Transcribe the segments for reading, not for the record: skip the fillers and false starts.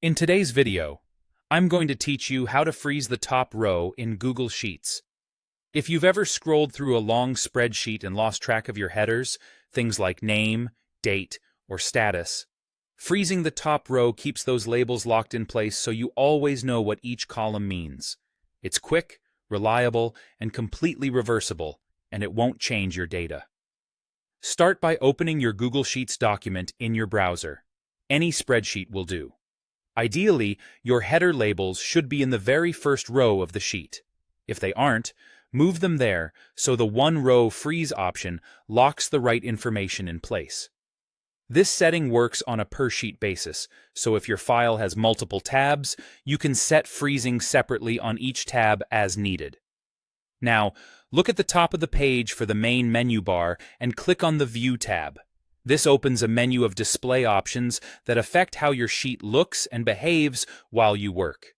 In today's video, I'm going to teach you how to freeze the top row in Google Sheets. If you've ever scrolled through a long spreadsheet and lost track of your headers, things like name, date, or status, freezing the top row keeps those labels locked in place so you always know what each column means. It's quick, reliable, and completely reversible, and it won't change your data. Start by opening your Google Sheets document in your browser. Any spreadsheet will do. Ideally, your header labels should be in the very first row of the sheet. If they aren't, move them there so the one-row freeze option locks the right information in place. This setting works on a per-sheet basis, so if your file has multiple tabs, you can set freezing separately on each tab as needed. Now, look at the top of the page for the main menu bar and click on the View tab. This opens a menu of display options that affect how your sheet looks and behaves while you work.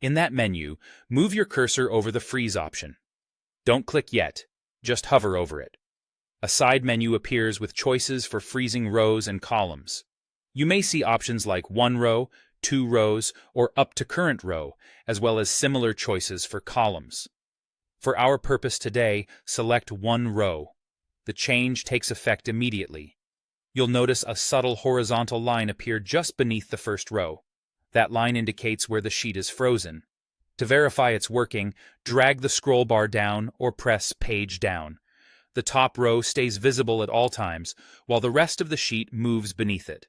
In that menu, move your cursor over the freeze option. Don't click yet, just hover over it. A side menu appears with choices for freezing rows and columns. You may see options like 1 row, 2 rows, or up to current row, as well as similar choices for columns. For our purpose today, select 1 row. The change takes effect immediately. You'll notice a subtle horizontal line appear just beneath the first row. That line indicates where the sheet is frozen. To verify it's working, drag the scroll bar down or press Page Down. The top row stays visible at all times, while the rest of the sheet moves beneath it.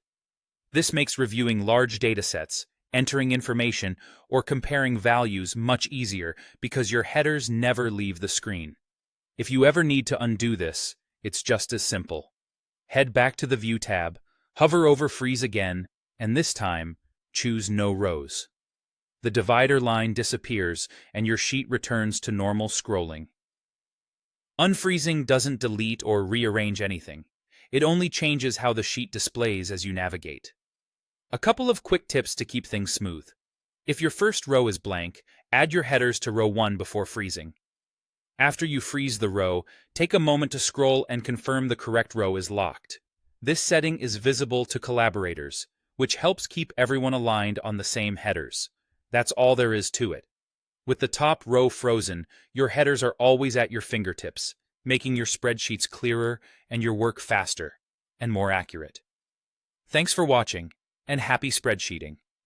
This makes reviewing large datasets, entering information, or comparing values much easier because your headers never leave the screen. If you ever need to undo this, it's just as simple. Head back to the View tab, hover over Freeze again, and this time, choose No Rows. The divider line disappears and your sheet returns to normal scrolling. Unfreezing doesn't delete or rearrange anything. It only changes how the sheet displays as you navigate. A couple of quick tips to keep things smooth. If your first row is blank, add your headers to row 1 before freezing. After you freeze the row, take a moment to scroll and confirm the correct row is locked. This setting is visible to collaborators, which helps keep everyone aligned on the same headers. That's all there is to it. With the top row frozen, your headers are always at your fingertips, making your spreadsheets clearer and your work faster and more accurate. Thanks for watching, and happy spreadsheeting.